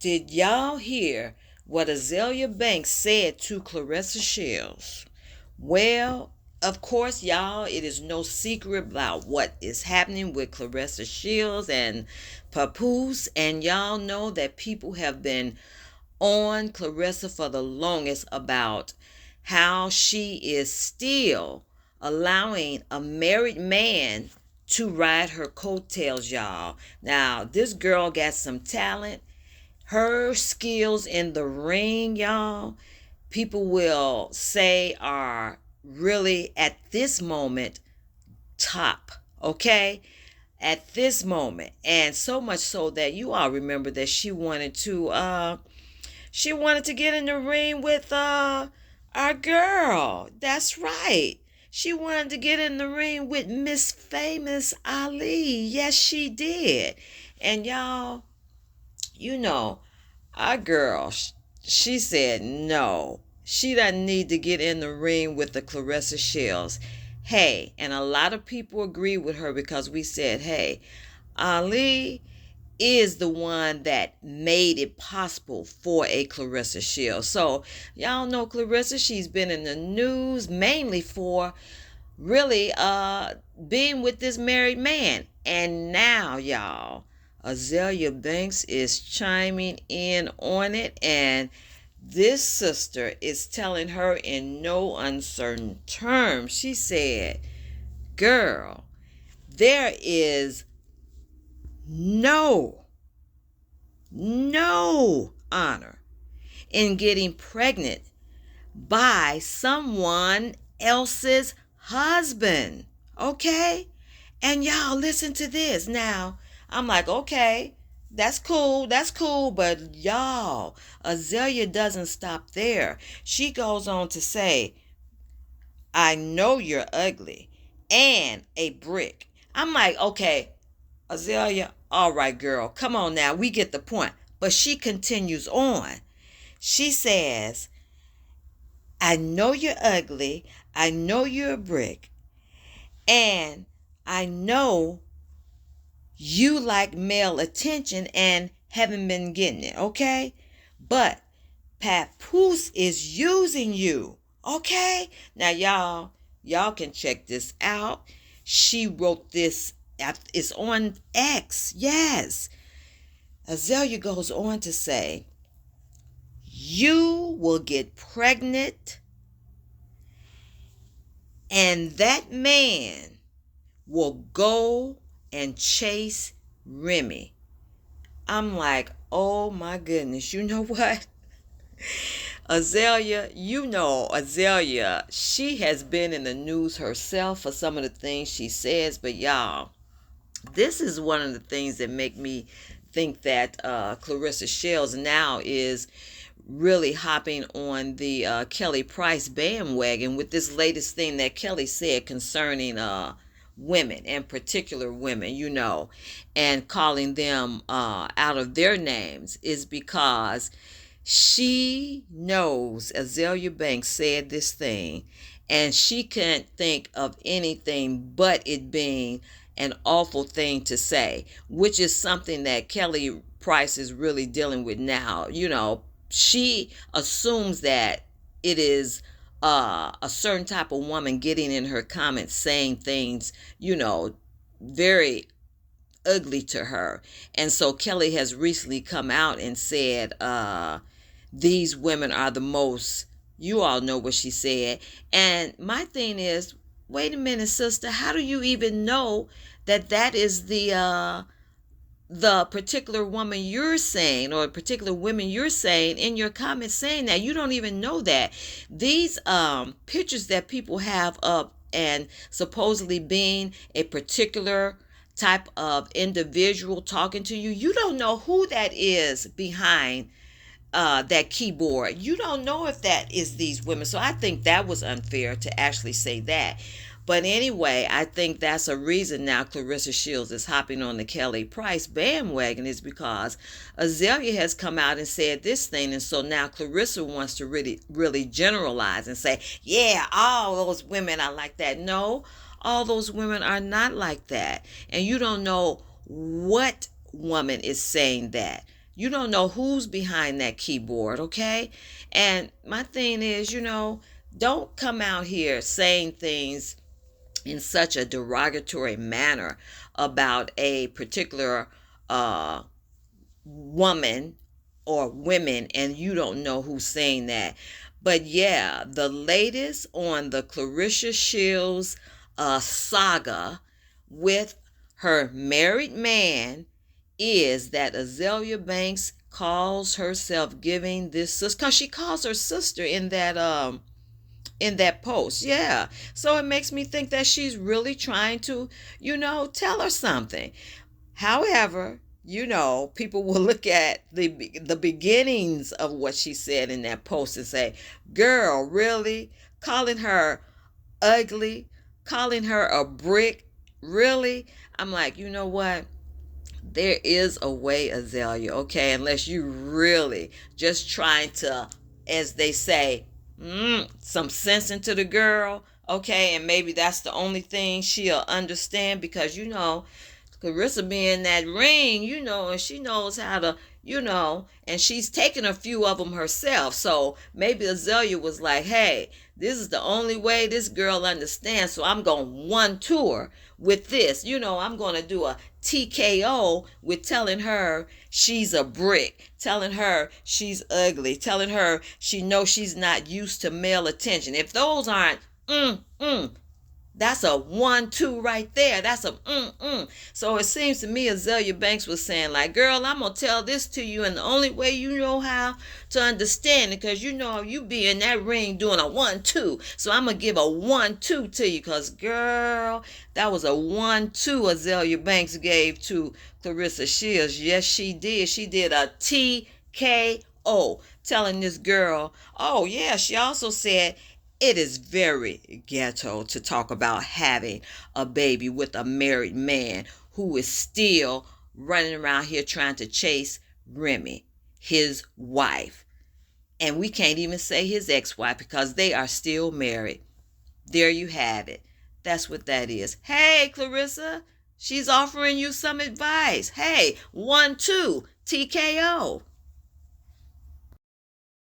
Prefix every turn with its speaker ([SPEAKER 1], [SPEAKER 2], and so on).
[SPEAKER 1] Did y'all hear what Azealia Banks said to Claressa Shields? Well, of course, y'all, it is no secret about what is happening with Claressa Shields and Papoose. And y'all know that people have been on Claressa for the longest about how she is still allowing a married man to ride her coattails, y'all. Now, this girl got some talent. Her skills in the ring, y'all, people will say are really at this moment top, okay? At this moment. And so much so that you all remember that she wanted to get in the ring with our girl. That's right. She wanted to get in the ring with Miss Famous Ali. Yes, she did. And y'all, you know, our girl, she said no. She doesn't need to get in the ring with the Claressa Shields. Hey, and a lot of people agree with her because we said, hey, Ali is the one that made it possible for a Claressa Shields. So y'all know Claressa, she's been in the news mainly for really being with this married man. And now, y'all, Azealia Banks is chiming in on it, and this sister is telling her in no uncertain terms. She said, girl, there is no honor in getting pregnant by someone else's husband. Okay? And y'all listen to this. Now, I'm like, okay, that's cool, but y'all, Azealia doesn't stop there. She goes on to say, I know you're ugly and a brick. I'm like, okay, Azealia, all right, girl, come on now, we get the point. But she continues on. She says, I know you're ugly, I know you're a brick, and I know you like male attention and haven't been getting it, okay? But Papoose is using you, okay? Now, y'all can check this out. She wrote this, it's on X, yes. Azealia goes on to say, you will get pregnant and that man will go and chase Remy. I'm like, oh my goodness, you know what? Azealia, she has been in the news herself for some of the things she says, but y'all, this is one of the things that make me think that Claressa Shields now is really hopping on the Kelly Price bandwagon with this latest thing that Kelly said concerning women, in particular women, and calling them out of their names, is because she knows Azealia Banks said this thing, and she can't think of anything but it being an awful thing to say, which is something that Kelly Price is really dealing with now. She assumes that it is a certain type of woman getting in her comments saying things, very ugly to her. And so Kelly has recently come out and said, these women are the most, you all know what she said. And my thing is, wait a minute, sister, how do you even know that is the particular woman you're saying, or particular women you're saying in your comments, saying that? You don't even know that. These pictures that people have up and supposedly being a particular type of individual talking to you, you don't know who that is behind that keyboard. You don't know if that is these women. So I think that was unfair to actually say that. But anyway, I think that's a reason now Claressa Shields is hopping on the Kelly Price bandwagon, is because Azealia has come out and said this thing. And so now Claressa wants to really, really generalize and say, yeah, all those women are like that. No, all those women are not like that. And you don't know what woman is saying that. You don't know who's behind that keyboard, okay? And my thing is, don't come out here saying things in such a derogatory manner about a particular uh, woman or women, and you don't know who's saying that. But yeah, the latest on the Claressa Shields saga with her married man is that Azealia Banks calls herself giving this sister, because she calls her sister in that post. Yeah. So it makes me think that she's really trying to, tell her something. However, people will look at the beginnings of what she said in that post and say, "Girl, really? Calling her ugly, calling her a brick, really?" I'm like, you know what? There is a way, Azealia, okay? Unless you really just trying to, as they say, some sense into the girl, okay? And maybe that's the only thing she'll understand, because Claressa be in that ring, and she knows how to, and she's taken a few of them herself. So maybe Azealia was like, hey, this is the only way this girl understands, so I'm going to one tour with this. I'm going to do a TKO with telling her she's a brick, telling her she's ugly, telling her she knows she's not used to male attention. If those aren't, that's a 1-2 right there. That's a So it seems to me Azealia Banks was saying, like, girl, I'm going to tell this to you, and the only way you know how to understand it, because you be in that ring doing a 1-2. So I'm going to give a 1-2 to you, because, girl, that was a 1-2 Azealia Banks gave to Claressa Shields. Yes, she did. She did a TKO, telling this girl, oh, yeah, she also said, it is very ghetto to talk about having a baby with a married man who is still running around here trying to chase Remy, his wife. And we can't even say his ex-wife, because they are still married. There you have it. That's what that is. Hey, Claressa, she's offering you some advice. Hey, 1-2, TKO.